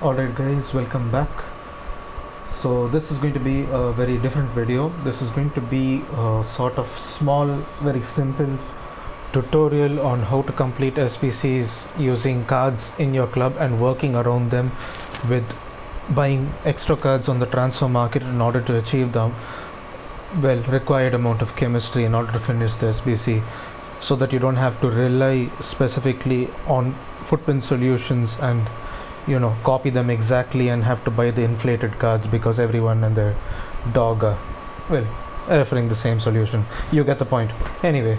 Alright guys, welcome back. So this is going to be a very different video. This is going to be a sort of small, very simple tutorial on how to complete SBCs using cards in your club and working around them with buying extra cards on the transfer market in order to achieve the required amount of chemistry in order to finish the SBC, so that you don't have to rely specifically on footprint solutions and copy them exactly and have to buy the inflated cards because everyone and their dog are referring the same solution. You get the point. Anyway,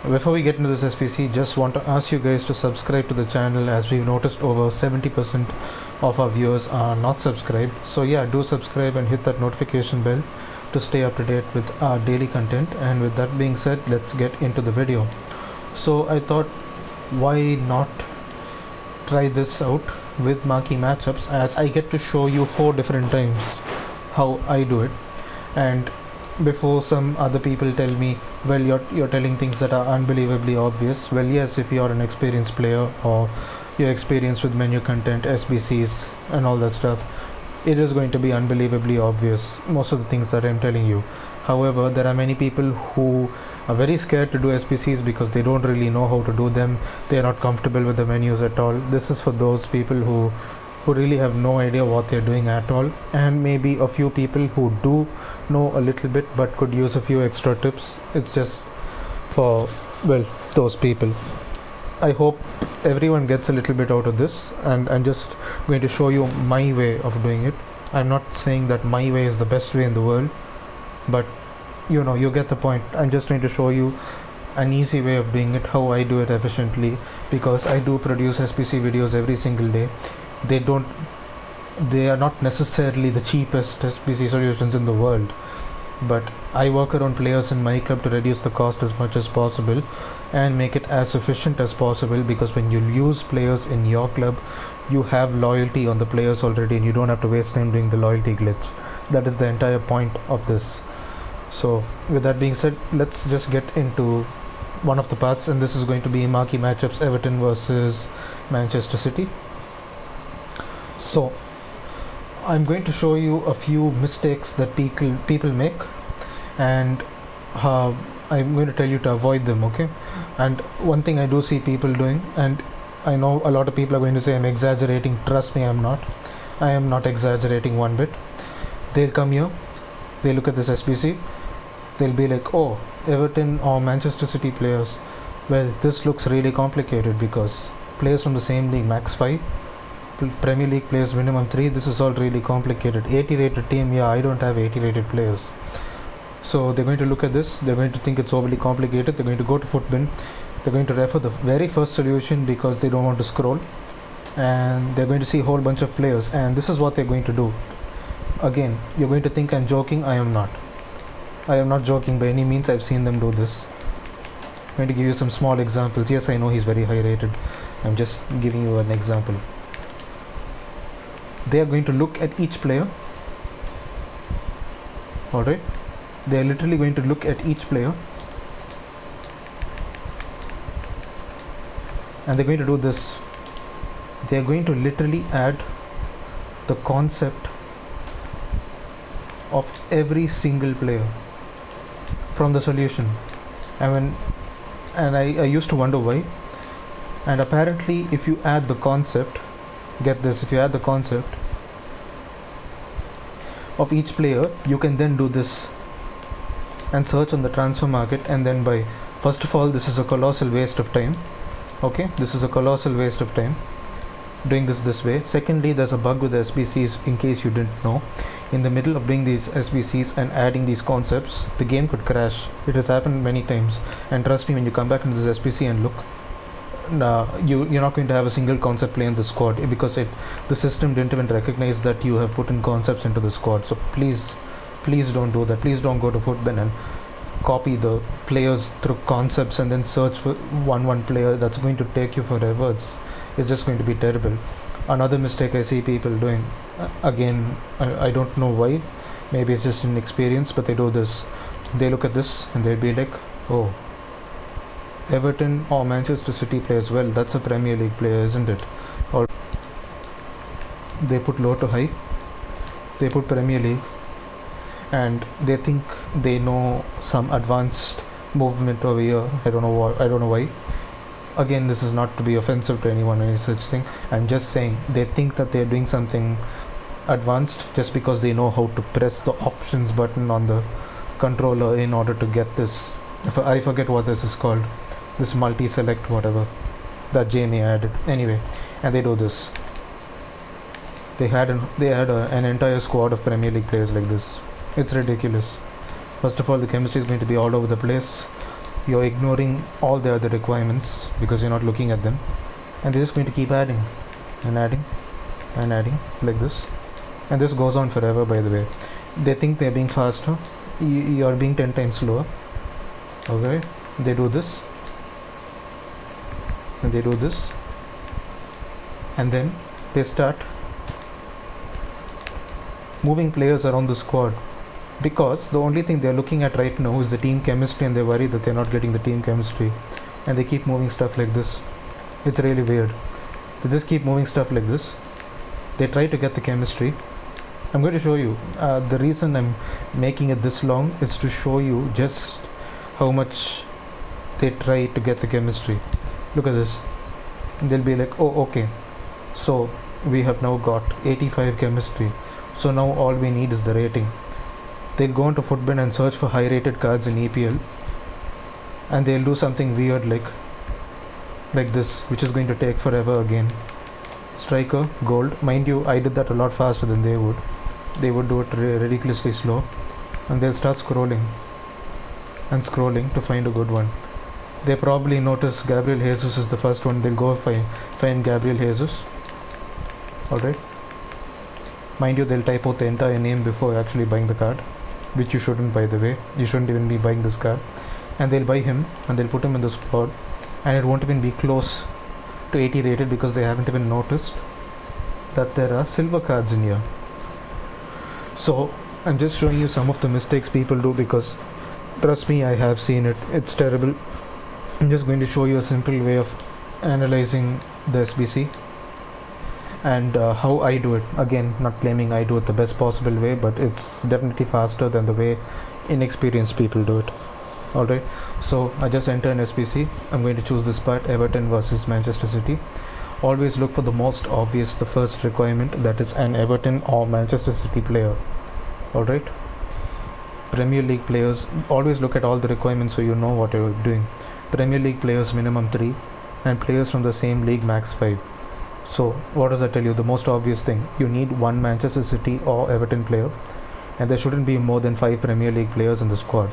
before we get into this SBC, just want to ask you guys to subscribe to the channel, as we've noticed over 70% of our viewers are not subscribed. So yeah, do subscribe and hit that notification bell to stay up to date with our daily content. And with that being said, let's get into the video. So I thought, why not try this out with Marquee Matchups, as I get to show you 4 different times how I do it. And before some other people tell me, well, you're telling things that are unbelievably obvious. Well, yes, if you're an experienced player or you're experienced with menu content, SBCs and all that stuff, it is going to be unbelievably obvious, most of the things that I'm telling you. However, there are many people who are very scared to do SBCs because they don't really know how to do them. They are not comfortable with the menus at all. This is for those people who really have no idea what they're doing at all, and maybe a few people who do know a little bit but could use a few extra tips. It's just for those people. I hope everyone gets a little bit out of this, and I'm just going to show you my way of doing it. I'm not saying that my way is the best way in the world, but you get the point. I'm just going to show you an easy way of doing it, how I do it efficiently, because I do produce SBC videos every single day. They are not necessarily the cheapest SBC solutions in the world, but I work around players in my club to reduce the cost as much as possible and make it as efficient as possible, because when you use players in your club, you have loyalty on the players already and you don't have to waste time doing the loyalty glitch. That is the entire point of this. So with that being said, let's just get into one of the parts, and this is going to be Marquee Matchups Everton versus Manchester City. So I'm going to show you a few mistakes that people make, and I'm going to tell you to avoid them, okay? And one thing I do see people doing, and I know a lot of people are going to say I'm exaggerating. Trust me, I'm not. I am not exaggerating one bit. They'll come here, they look at this SBC, they'll be like, oh, Everton or Manchester City players, well, this looks really complicated because players from the same league max 5, Premier League players minimum 3. This is all really complicated. 80 rated team, yeah, I don't have 80 rated players. So they're going to look at this, they're going to think it's overly complicated, they're going to go to Footbin, they're going to refer the very first solution because they don't want to scroll, and they're going to see a whole bunch of players, and this is what they're going to do. Again, you're going to think I'm joking. I am not. I am not joking by any means. I've seen them do this. I'm going to give you some small examples. Yes, I know he's very high rated. I'm just giving you an example. They are going to look at each player. Alright, they are literally going to look at each player, and they're going to do this. They are going to literally add the concept of every single player from the solution. And I used to wonder why, and apparently if you add the concept, get this, if you add the concept of each player, you can then do this and search on the transfer market and then buy. First of all, this is a colossal waste of time. Okay, this is a colossal waste of time doing this way. Secondly, there's a bug with the SBCs, in case you didn't know. In the middle of doing these SBCs and adding these concepts, the game could crash. It has happened many times, and trust me, when you come back into this SBC and look, you're not going to have a single concept play in the squad, because the system didn't even recognize that you have put in concepts into the squad. So please don't do that. Please don't go to Footbin and copy the players through concepts and then search for one player. That's going to take you forever. It's just going to be terrible. Another mistake I see people doing, again, I don't know why, maybe it's just inexperience, but they do this. They look at this and they'll be like, oh, Everton or Manchester City players, well, that's a Premier League player, isn't it? Or they put low to high, they put Premier League, and they think they know some advanced movement over here. I don't know why. Again, this is not to be offensive to anyone or any such thing. I'm just saying they think that they're doing something advanced just because they know how to press the options button on the controller in order to get this. I forget what this is called, this multi-select whatever that Jamie added. Anyway, and they do this. They had an entire squad of Premier League players like this. It's ridiculous. First of all, the chemistry is going to be all over the place. You're ignoring all the other requirements because you're not looking at them, and they're just going to keep adding and adding and adding like this, and this goes on forever. By the way, they think they're being faster. You're being 10 times slower. Okay, they do this and they do this, and then they start moving players around the squad, because the only thing they're looking at right now is the team chemistry, and they're worried that they're not getting the team chemistry, and they keep moving stuff like this. It's really weird. They just keep moving stuff like this. They try to get the chemistry. I'm going to show you. The reason I'm making it this long is to show you just how much they try to get the chemistry. Look at this. They'll be like, oh okay, so we have now got 85 chemistry, so now all we need is the rating. They'll go into Footbin and search for high rated cards in EPL, and they'll do something weird like this, which is going to take forever again. Striker, gold. Mind you, I did that a lot faster than they would. They would do it ridiculously slow, and they'll start scrolling and scrolling to find a good one. They probably notice Gabriel Jesus is the first one. They'll go find Gabriel Jesus. Alright. Mind you, they'll type out the entire name before actually buying the card, which you shouldn't, by the way. You shouldn't even be buying this card. And they'll buy him and they'll put him in the squad, and it won't even be close to 80 rated because they haven't even noticed that there are silver cards in here. So I'm just showing you some of the mistakes people do, because trust me, I have seen it. It's terrible. I'm just going to show you a simple way of analyzing the SBC and how I do it. Again, not claiming I do it the best possible way, but it's definitely faster than the way inexperienced people do it. Alright, so I just enter an SBC. I'm going to choose this part, Everton versus Manchester City. Always look for the most obvious, the first requirement, that is an Everton or Manchester City player. Alright, Premier League players, always look at all the requirements so you know what you're doing. Premier League players minimum 3, and players from the same league max 5. So what does that tell you? The most obvious thing, you need one Manchester City or Everton player, and there shouldn't be more than 5 Premier League players in the squad.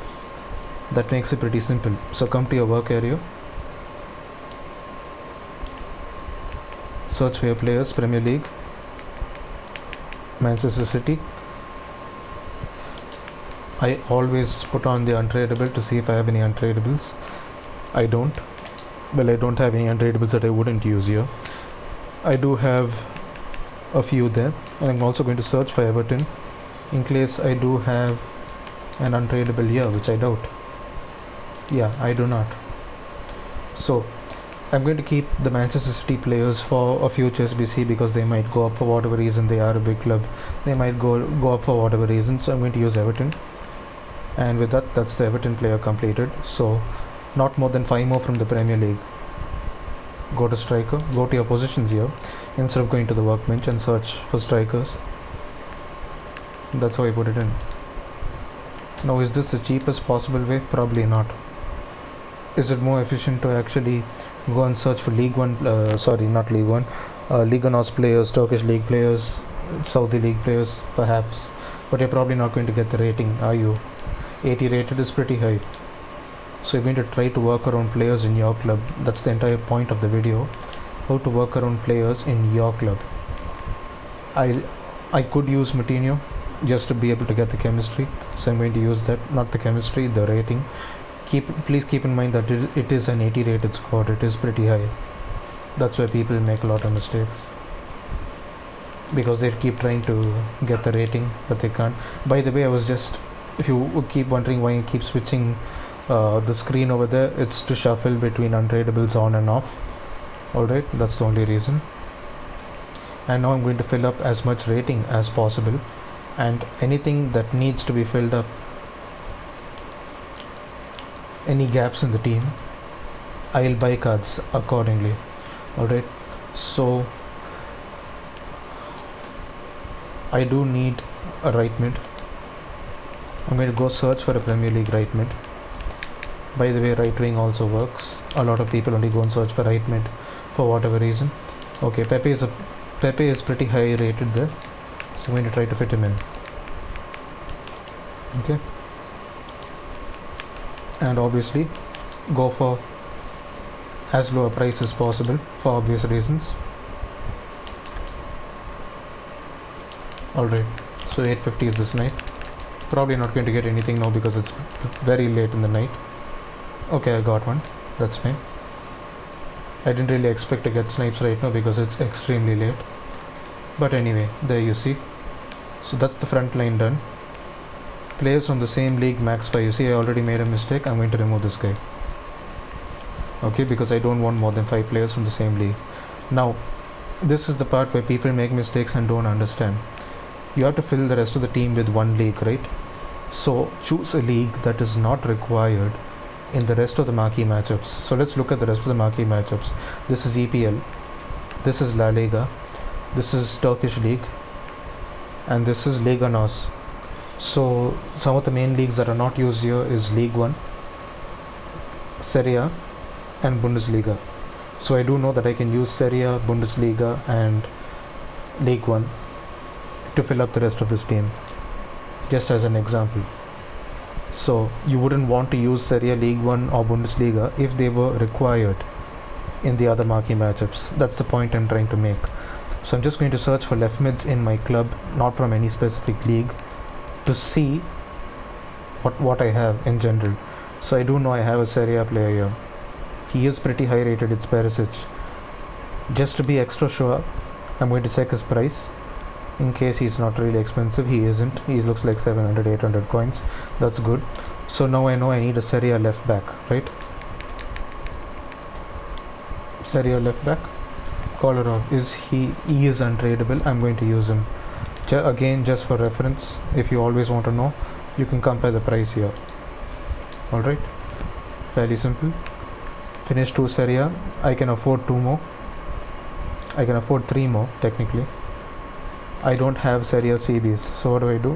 That makes it pretty simple. So come to your work area, search for your players, Premier League, Manchester City. I always put on the untradeable to see if I have any untradables. I don't. Well, I don't have any untradables that I wouldn't use here. I do have a few there, and I'm also going to search for Everton in case I do have an untradable here, which I doubt. Yeah, I do not. So I'm going to keep the Manchester City players for a future SBC, because they might go up for whatever reason. They are a big club, they might go up for whatever reason. So I'm going to use Everton, and with that, that's the Everton player completed. So not more than 5 more from the Premier League. Go to striker, go to your positions here instead of going to the workbench and search for strikers. That's how I put it in. Now, is this the cheapest possible way? Probably not. Is it more efficient to actually go and search for League 1, Liga NOS players, Turkish League players, Saudi League players? Perhaps, but you're probably not going to get the rating, are you? 80 rated is pretty high. So you're going to try to work around players in your club. That's the entire point of the video, how to work around players in your club. I could use Moutinho just to be able to get the chemistry, so I'm going to use that, not the chemistry, the rating. Please keep in mind that it is an 80 rated squad. It is pretty high. That's why people make a lot of mistakes, because they keep trying to get the rating but they can't. By the way, if you keep wondering why I keep switching the screen over there, it's to shuffle between untradables on and off. Alright, that's the only reason. and now I'm going to fill up as much rating as possible, and anything that needs to be filled up, any gaps in the team, I'll buy cards accordingly. Alright, so I do need a right mid. I'm going to go search for a Premier League right mid. By the way, right wing also works. A lot of people only go and search for right mid for whatever reason. Okay, Pepe is pretty high rated there, so I'm going to try to fit him in. Okay, and obviously go for as low a price as possible for obvious reasons. Alright, so 850 is this night. Probably not going to get anything now because it's very late in the night. Okay, I got one. That's fine. I didn't really expect to get snipes right now because it's extremely late. But anyway, there you see. So that's the front line done. Players from the same league max 5. You see, I already made a mistake. I'm going to remove this guy. Okay, because I don't want more than 5 players from the same league. Now, this is the part where people make mistakes and don't understand. You have to fill the rest of the team with one league, right? So choose a league that is not required in the rest of the marquee matchups. So let's look at the rest of the marquee matchups. This is EPL, this is La Liga, this is Turkish League, and this is Liga NOS. So some of the main leagues that are not used here is League 1, Serie A, and Bundesliga. So I do know that I can use Serie A, Bundesliga, and League 1 to fill up the rest of this team, just as an example. So you wouldn't want to use Serie A, League 1 or Bundesliga if they were required in the other marquee matchups. That's the point I'm trying to make. So I'm just going to search for left mids in my club, not from any specific league, to see what I have in general. So I do know I have a Serie A player here. He is pretty high rated, it's Perisic. Just to be extra sure, I'm going to check his price. In case he's not really expensive, he isn't. He looks like 700, 800 coins. That's good. So now I know I need a Serie A left back, right? Serie A left back. Kolarov, he is untradeable. I'm going to use him. Again, just for reference, if you always want to know, you can compare the price here. Alright, fairly simple. Finish 2 Serie A. I can afford 2 more. I can afford 3 more technically. I don't have Serie A CBs, so what do?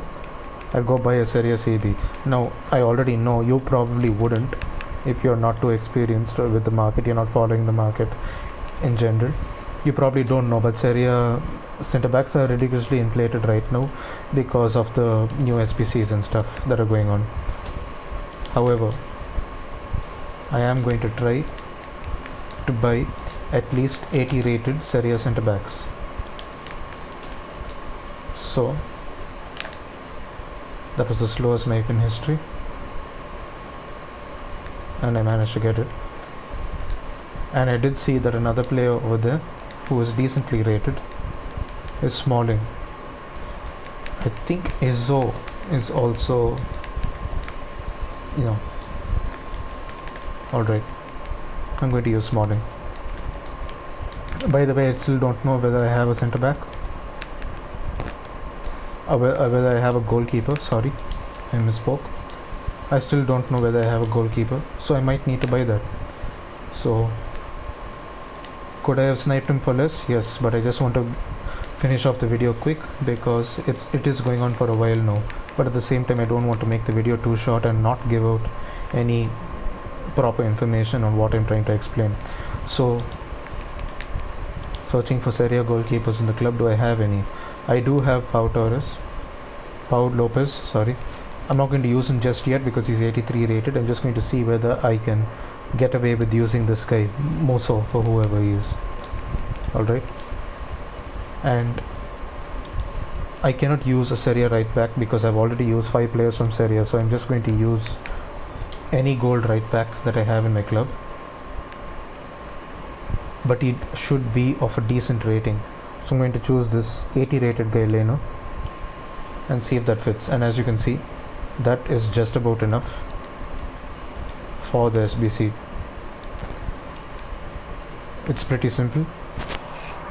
I'll go buy a Serie A CB. Now, I already know you probably wouldn't if you're not too experienced with the market, you're not following the market in general. You probably don't know, but Serie A centre backs are ridiculously inflated right now because of the new SBCs and stuff that are going on. However, I am going to try to buy at least 80 rated Serie A centre backs. So that was the slowest knife in history, and I managed to get it. And I did see that another player over there who is decently rated is Smalling. I think Izzo is also, alright, I'm going to use Smalling. By the way, I still don't know whether I have a centre back, whether I have a goalkeeper. Sorry, I misspoke. I still don't know whether I have a goalkeeper, so I might need to buy that. So could I have sniped him for less? Yes, but I just want to finish off the video quick because it is going on for a while now, but at the same time I don't want to make the video too short and not give out any proper information on what I'm trying to explain. So searching for Serie A goalkeepers in the club. Do I have any? I do have Pau Lopez, sorry. I'm not going to use him just yet because he's 83 rated. I'm just going to see whether I can get away with using this guy, Moso, for whoever he is. Alright. And I cannot use a Serie A right back because I've already used 5 players from Serie A, so I'm just going to use any gold right back that I have in my club. But it should be of a decent rating. So I'm going to choose this 80 rated guy, Leno, and see if that fits. And as you can see, that is just about enough for the SBC. It's pretty simple.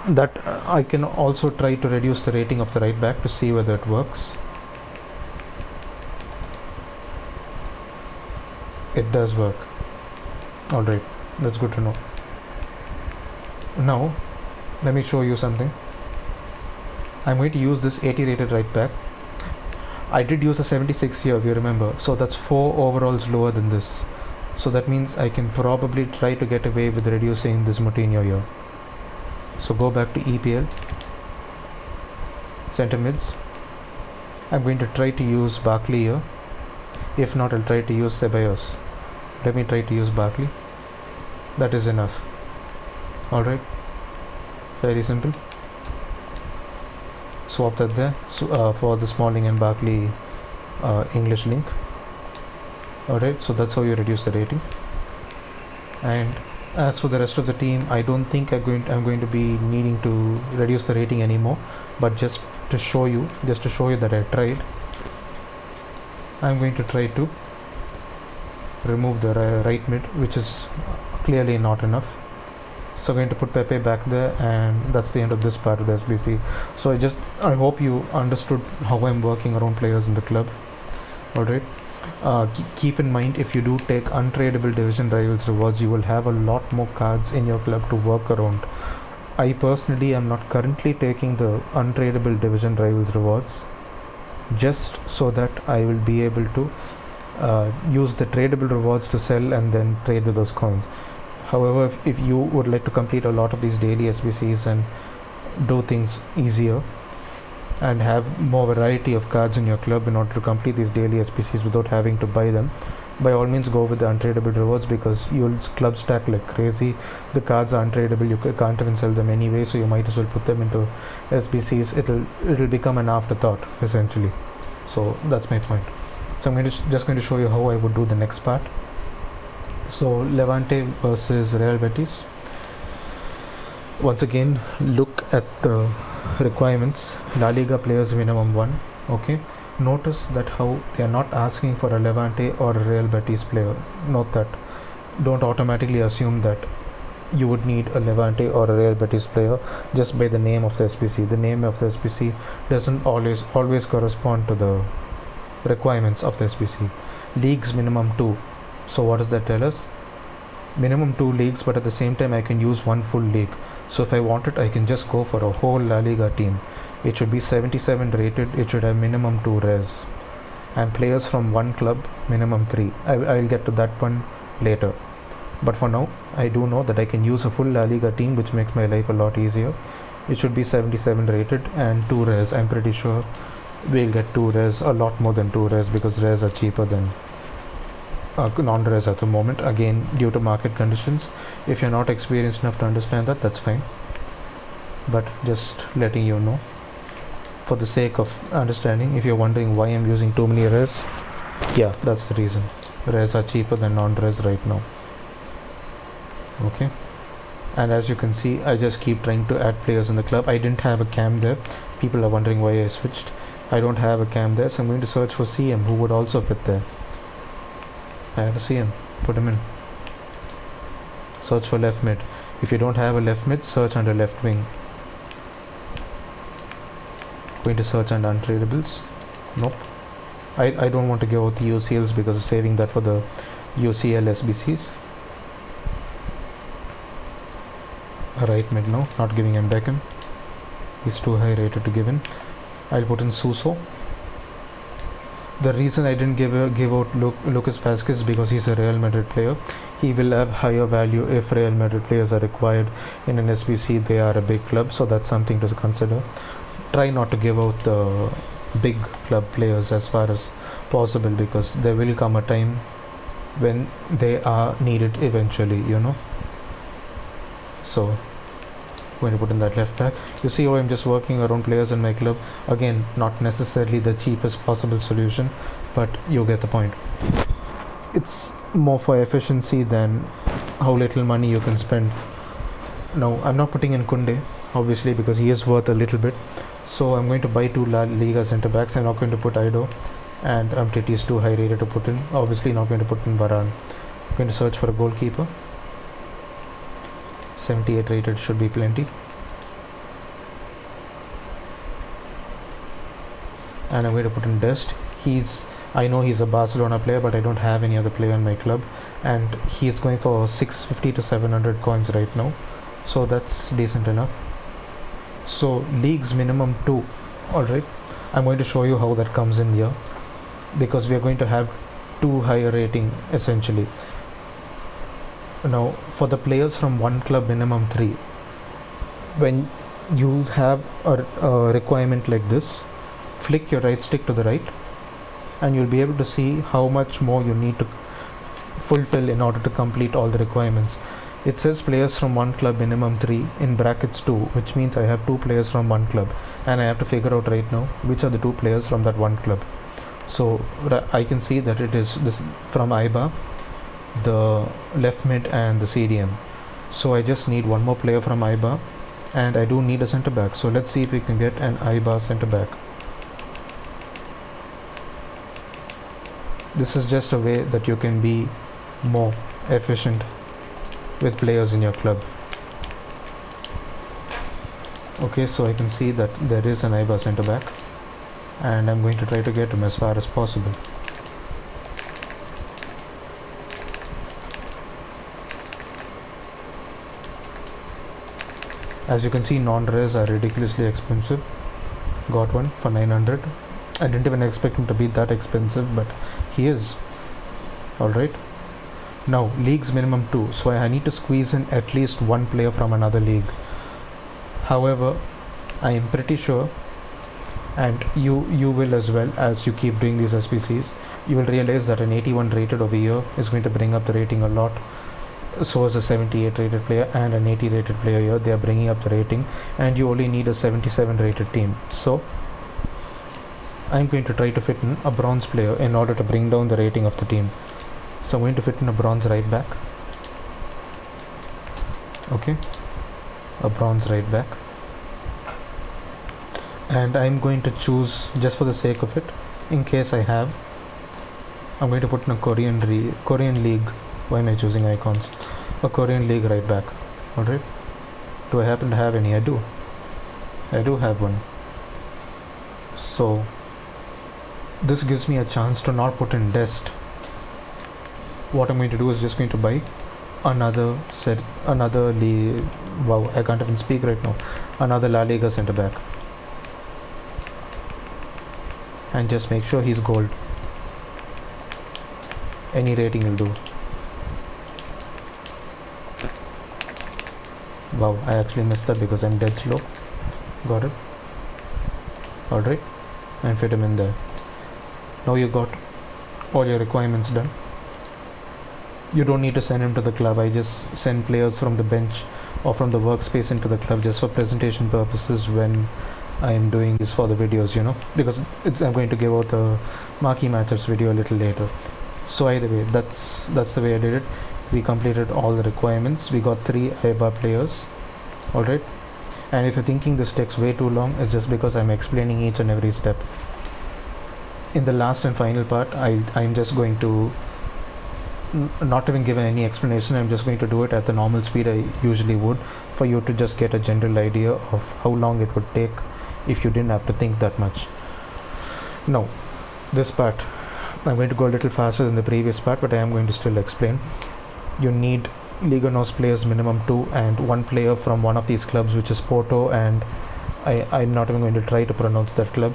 that I can also try to reduce the rating of the right back to see whether it works. It does work. Alright, that's good to know. Now let me show you something. I'm going to use this 80 rated right back. I did use a 76 here, if you remember, so that's 4 overalls lower than this. So that means I can probably try to get away with reducing this Moutinho here. So go back to EPL, center mids. I'm going to try to use Barkley here. If not, I'll try to use Ceballos. Let me try to use Barkley. That is enough. Alright, very simple. Swap that there for the Smalling and Barkley English link. Alright, so that's how you reduce the rating. And as for the rest of the team, I don't think I'm going to be needing to reduce the rating anymore, but just to show you that I tried, I'm going to try to remove the right mid, which is clearly not enough. So I'm going to put Pepe back there, and that's the end of this part of the SBC. So I hope you understood how I'm working around players in the club. Alright, keep in mind, if you do take untradeable division rivals rewards, you will have a lot more cards in your club to work around. I personally am not currently taking the untradeable division rivals rewards, just so that I will be able to use the tradable rewards to sell and then trade with those coins. However, if you would like to complete a lot of these daily SBCs and do things easier and have more variety of cards in your club in order to complete these daily SBCs without having to buy them, by all means go with the untradeable rewards, because you'll club stack like crazy. The cards are untradeable, you can't even sell them anyway, so you might as well put them into SBCs. It'll become an afterthought essentially. So that's my point. So I'm just going to show you how I would do the next part. So Levante versus Real Betis. Once again, look at the requirements. La Liga players minimum 1. Okay, notice that how they are not asking for a Levante or a Real Betis player. Note that. Don't automatically assume that you would need a Levante or a Real Betis player just by the name of the SBC. The name of the SBC doesn't always correspond to the requirements of the SBC. Leagues minimum 2. So what does that tell us? Minimum 2 leagues, but at the same time I can use one full league. So if I want it, I can just go for a whole La Liga team. It should be 77 rated, it should have minimum 2 res, and players from one club minimum 3. I'll get to that one later, but for now I do know that I can use a full La Liga team, which makes my life a lot easier. It should be 77 rated and 2 res. I'm pretty sure we'll get 2 res, a lot more than 2 res, because res are cheaper than non-res at the moment, again due to market conditions. If you're not experienced enough to understand that, that's fine, but just letting you know for the sake of understanding. If you're wondering why I'm using too many res, yeah, that's the reason. Res are cheaper than non-res right now. Okay, and as you can see, I just keep trying to add players in the club. I didn't have a cam there. People are wondering why I switched. I don't have a cam there, so I'm going to search for CM who would also fit there. I have a CM, put him in. Search for left mid. If you don't have a left mid, search under left wing. Going to search under untradables. Nope. I don't want to give out the UCLs because I'm saving that for the UCL SBCs. Right mid now, not giving him Beckham. He's too high rated to give in. I'll put in Suso. The reason I didn't give out Lucas Vazquez is because he's a Real Madrid player. He will have higher value if Real Madrid players are required in an SBC. They are a big club, so that's something to consider. Try not to give out the big club players as far as possible, because there will come a time when they are needed eventually, you know. So going to put in that left back. You see how I'm just working around players in my club. Again, not necessarily the cheapest possible solution, but you get the point. It's more for efficiency than how little money you can spend. Now I'm not putting in Kunde, obviously, because he is worth a little bit. So I'm going to buy 2 La Liga centre backs. I'm not going to put Ido, and Umtiti is too high rated to put in. Obviously not going to put in Varane. I'm going to search for a goalkeeper. 78 rated should be plenty. and I'm going to put in Dest. I know he's a Barcelona player, but I don't have any other player in my club, and he's going for 650 to 700 coins right now, so that's decent enough. So leagues minimum 2. Alright, I'm going to show you how that comes in here, because we are going to have 2 higher rating essentially. Now for the players from one club minimum 3, when you have a requirement like this, flick your right stick to the right and you'll be able to see how much more you need to fulfill in order to complete all the requirements. It says players from one club minimum 3 in brackets 2, which means I have 2 players from one club, and I have to figure out right now which are the 2 players from that one club. So I can see that it is this from IBA, the left mid and the CDM. So I just need one more player from IBA, and I do need a centre back. So let's see if we can get an IBA centre back. This is just a way that you can be more efficient with players in your club. Okay, so I can see that there is an IBA centre back, and I'm going to try to get him as far as possible. As you can see, non-res are ridiculously expensive. Got one for 900. I didn't even expect him to be that expensive, but he is. Alright. Now, leagues minimum 2. So I need to squeeze in at least one player from another league. However, I am pretty sure, and you will as well, as you keep doing these SBCs, you will realize that an 81 rated over here is going to bring up the rating a lot. So is a 78 rated player and an 80 rated player here. They are bringing up the rating, and you only need a 77 rated team. So I'm going to try to fit in a bronze player in order to bring down the rating of the team. So I'm going to fit in a bronze right back. Okay, a bronze right back, and I'm going to choose, just for the sake of it, in case I have, I'm going to put in a Korean league. Why am I choosing icons? A Korean league right back. Alright, do I happen to have any? I do have one. So this gives me a chance to not put in Dest. What I'm going to do is just going to buy another wow, I can't even speak right now, another La Liga centre back, and just make sure he's gold. Any rating will do. Wow, I actually missed that because I'm dead slow. Got it. Alright, and fit him in there. Now you got all your requirements done. You don't need to send him to the club. I just send players from the bench or from the workspace into the club just for presentation purposes when I'm doing this for the videos, you know, because I'm going to give out the Marquee Matchups video a little later. So either way, that's the way I did it. We completed all the requirements. We got 3 IBA players. Alright, and if you're thinking this takes way too long, it's just because I'm explaining each and every step. In the last and final part, I'm just going to not even given any explanation. I'm just going to do it at the normal speed I usually would, for you to just get a general idea of how long it would take if you didn't have to think that much. Now this part I'm going to go a little faster than the previous part, but I am going to still explain. You need Liga NOS players minimum 2 and 1 player from one of these clubs, which is Porto, and I'm not even going to try to pronounce that club.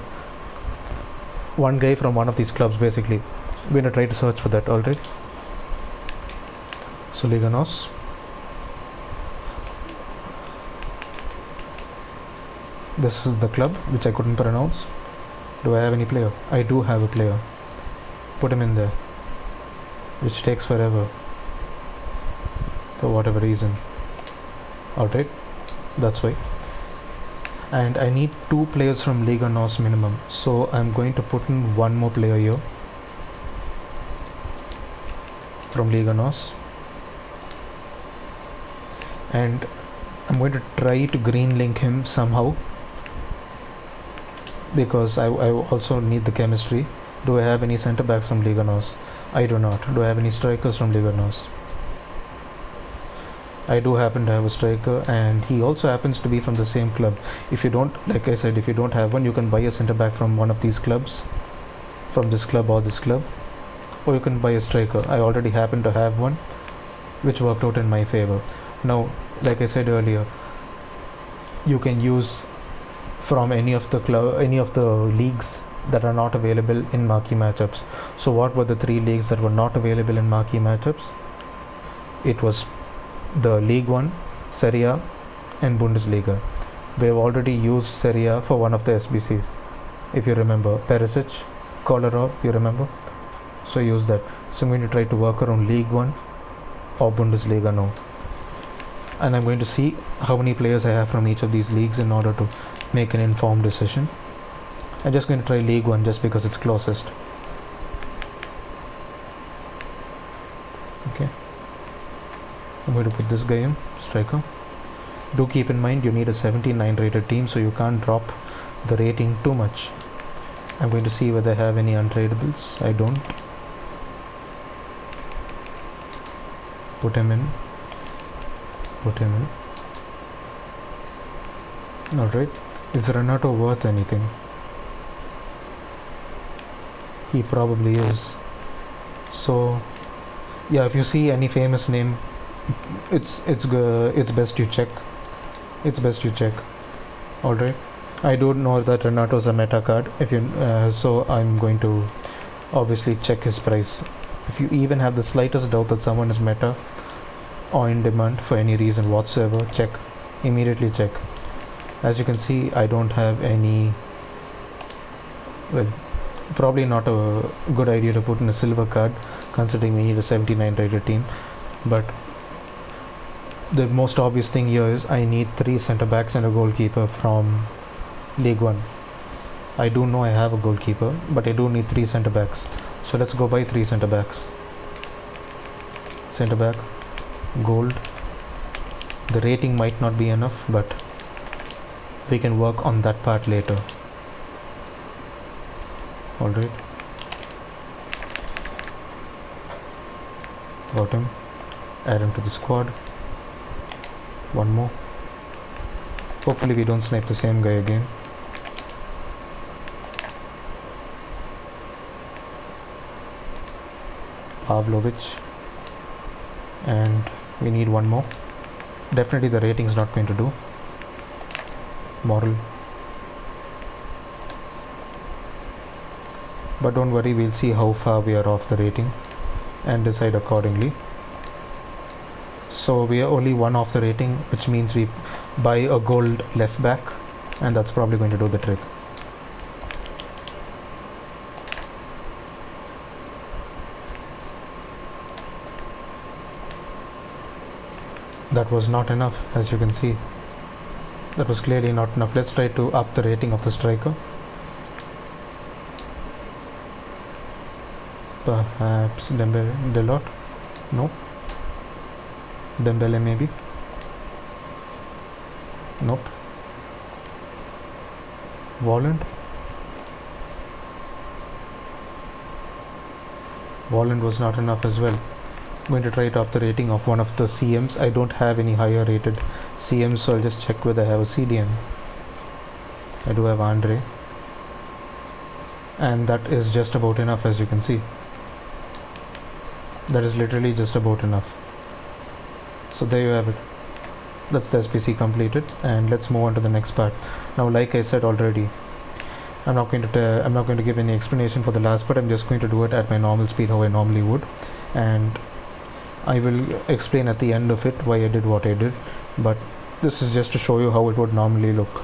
One guy from one of these clubs, basically. We're going to try to search for that. Alright, so Liga NOS. This is the club which I couldn't pronounce. Do I have any player? I do have a player. Put him in there, which takes forever for whatever reason. Alright, that's why. And I need 2 players from Liga NOS minimum, so I'm going to put in 1 more player here from Liga NOS, and I'm going to try to green link him somehow, because I also need the chemistry. Do I have any centre backs from Liga NOS? I do not. Do I have any strikers from Liga NOS? I do happen to have a striker, and he also happens to be from the same club. If you don't, like I said, if you don't have one, you can buy a centre back from one of these clubs, from this club or this club, or you can buy a striker. I already happen to have one, which worked out in my favor. Now, like I said earlier, you can use from any of the leagues that are not available in Marquee Matchups. So what were the 3 leagues that were not available in Marquee Matchups? It was the League 1, Serie A, and Bundesliga. We have already used Serie A for one of the SBCs, if you remember. Perisic, Kolarov, you remember? So use that. So I'm going to try to work around League 1 or Bundesliga now. And I'm going to see how many players I have from each of these leagues in order to make an informed decision. I'm just going to try League 1 just because it's closest. Okay. I'm going to put this guy in, striker. Do keep in mind you need a 79 rated team, so you can't drop the rating too much. I'm going to see whether I have any untradables. I don't. Put him in. Alright. Is Renato worth anything? He probably is. So yeah, if you see any famous name, it's best you check. Alright. I don't know that Renato's a meta card. So I'm going to obviously check his price. If you even have the slightest doubt that someone is meta or in demand for any reason whatsoever, check. Immediately check. As you can see, I don't have any. Well, probably not a good idea to put in a silver card, considering we need a 79 rated team. But the most obvious thing here is I need 3 centre backs and a goalkeeper from League 1. I do know I have a goalkeeper, but I do need 3 centre backs. So let's go buy 3 centre backs. Centre back, gold. The rating might not be enough, but we can work on that part later. Alright. Got him. Add him to the squad. One more. Hopefully we don't snipe the same guy again. Pavlovic. And we need one more. Definitely the rating is not going to do. Moral. But don't worry, we'll see how far we are off the rating and decide accordingly. So we are only 1 off the rating, which means we buy a gold left back, and that's probably going to do the trick. That was not enough, as you can see. That was clearly not enough. Let's try to up the rating of the striker. Perhaps Delort? No. Dembele maybe? Nope. Volland? Volland was not enough as well. I'm going to try to up the rating of one of the CMs. I don't have any higher rated CMs, so I'll just check whether I have a CDM. I do have Andre. And that is just about enough, as you can see. That is literally just about enough. So there you have it. That's the SBC completed, and let's move on to the next part. Now, like I said already, I'm not going to give any explanation for the last part. I'm just going to do it at my normal speed, how I normally would, and I will explain at the end of it why I did what I did. But this is just to show you how it would normally look.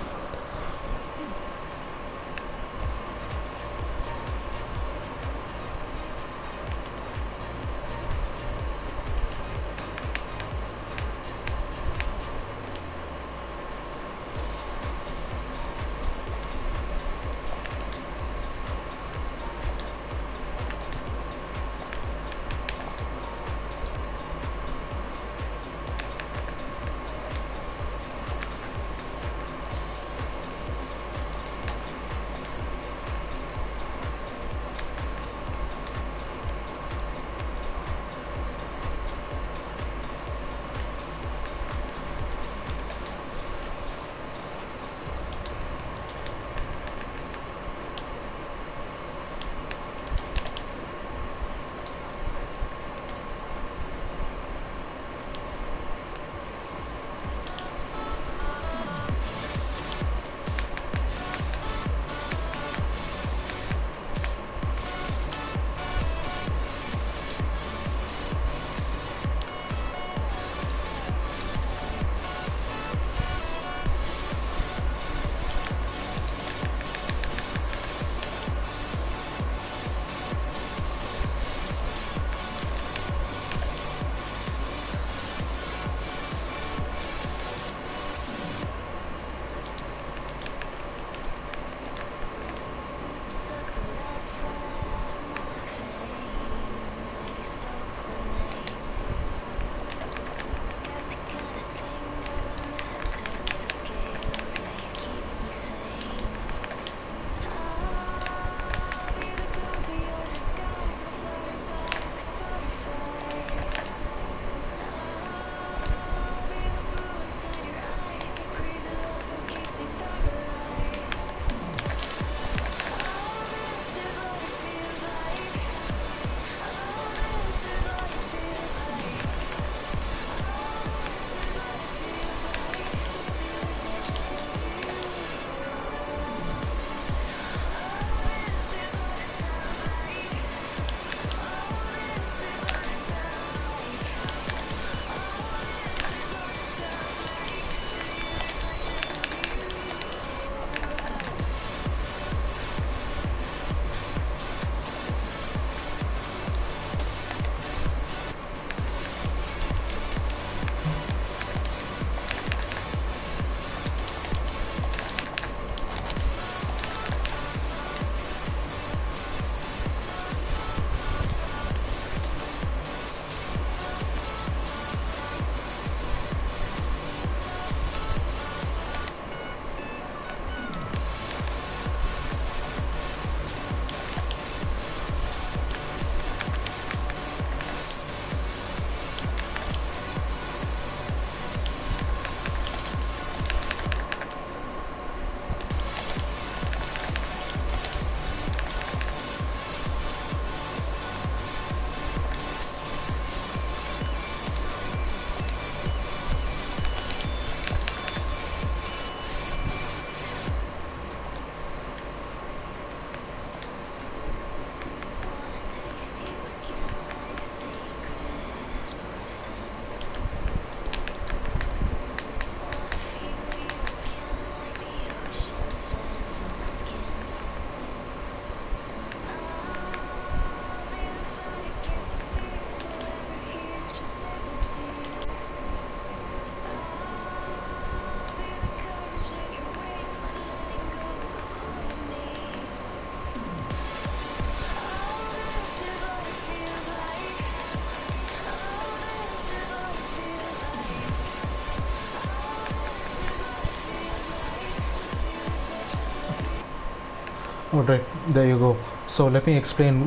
Alright, there you go. So let me explain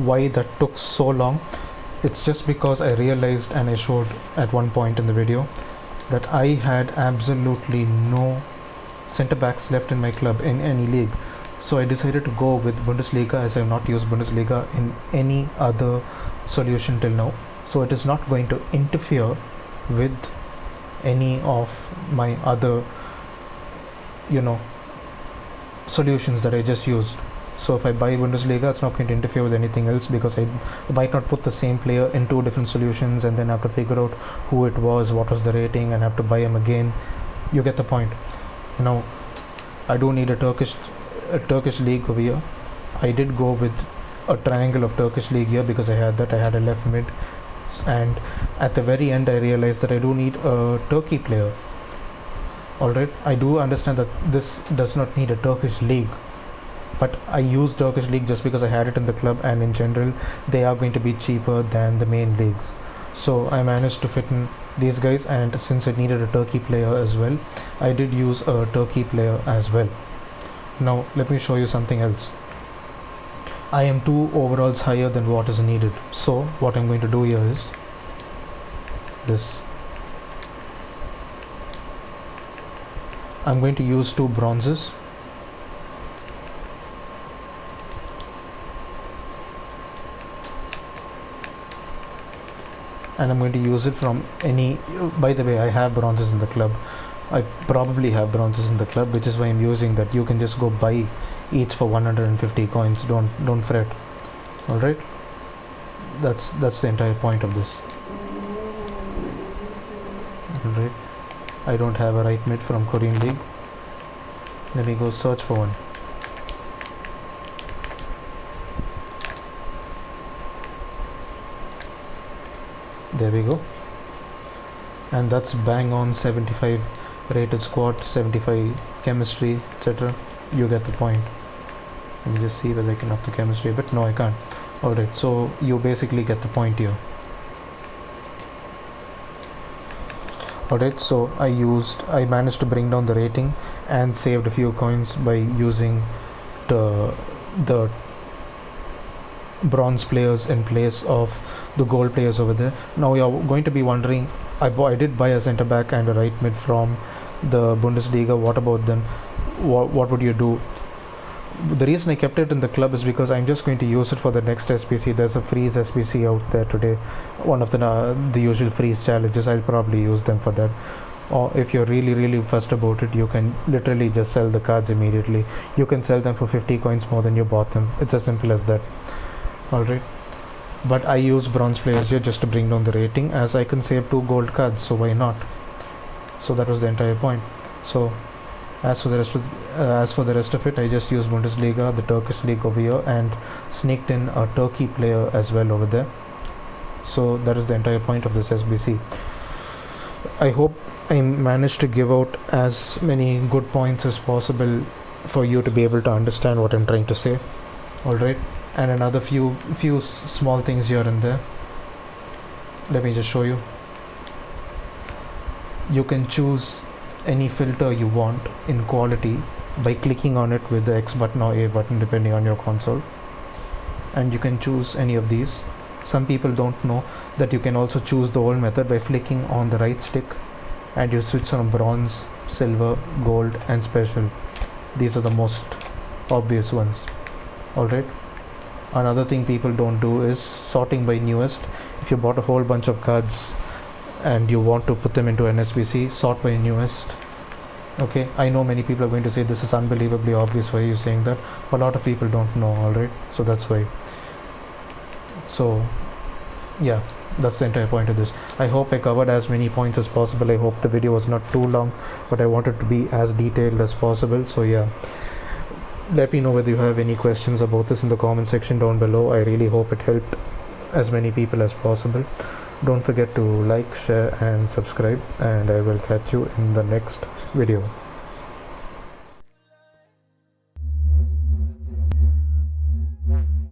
why that took so long. It's just because I realized, and I showed at one point in the video, that I had absolutely no center backs left in my club in any league. So I decided to go with Bundesliga, as I have not used Bundesliga in any other solution till now. So it is not going to interfere with any of my other, solutions that I just used. So if I buy Bundesliga, it's not going to interfere with anything else, because I might not put the same player in two different solutions and then have to figure out who it was, what was the rating, and have to buy him again. You get the point. Now, I do need a Turkish league over here. I did go with a triangle of Turkish league here because I had a left mid, and at the very end I realized that I do need a Turkey player. Alright, I do understand that this does not need a Turkish league, but I use Turkish league just because I had it in the club, and in general they are going to be cheaper than the main leagues. So I managed to fit in these guys, and since I needed a Turkey player as well, I did use a Turkey player as well. Now let me show you something else. I am 2 overalls higher than what is needed, so what I'm going to do here is this. I'm going to use 2 bronzes, and I'm going to use it from any. By the way, I have bronzes in the club. I probably have bronzes in the club, which is why I'm using that. You can just go buy each for 150 coins. Don't fret. All right, that's the entire point of this. All right, I don't have a right mid from Korean league. Let me go search for one. There we go. And that's bang on 75 rated squad, 75 chemistry, etc. You get the point. Let me just see whether I can up the chemistry a bit. No, I can't. Alright, so you basically get the point here. Alright, so I managed to bring down the rating and saved a few coins by using the bronze players in place of the gold players over there. Now you're going to be wondering, I did buy a centre back and a right mid from the Bundesliga. What about them? What would you do? The reason I kept it in the club is because I'm just going to use it for the next SBC. There's a freeze SBC out there today, one of the usual freeze challenges. I'll probably use them for that. Or if you're really fussed about it, you can literally just sell the cards immediately. You can sell them for 50 coins more than you bought them. It's as simple as that. Alright, but I use bronze players here just to bring down the rating, as I can save 2 gold cards, so why not? So that was the entire point. So as for the rest of it, I just used Bundesliga, the Turkish league over here, and sneaked in a Turkey player as well over there. So that is the entire point of this SBC. I hope I managed to give out as many good points as possible for you to be able to understand what I'm trying to say. Alright, and another few small things here and there. Let me just show you. You can choose any filter you want in quality by clicking on it with the X button or A button, depending on your console, and you can choose any of these. Some people don't know that you can also choose the old method by flicking on the right stick, and you switch from bronze, silver, gold, and special. These are the most obvious ones. Alright, another thing people don't do is sorting by newest. If you bought a whole bunch of cards and you want to put them into an SBC, sort by newest. Okay, I know many people are going to say this is unbelievably obvious. Why are you saying that? A lot of people don't know. Alright, so that's why. So yeah, that's the entire point of this. I hope I covered as many points as possible. I hope the video was not too long, but I wanted to be as detailed as possible. So yeah, let me know whether you have any questions about this in the comment section down below. I really hope it helped as many people as possible. Don't forget to like, share and subscribe, and I will catch you in the next video.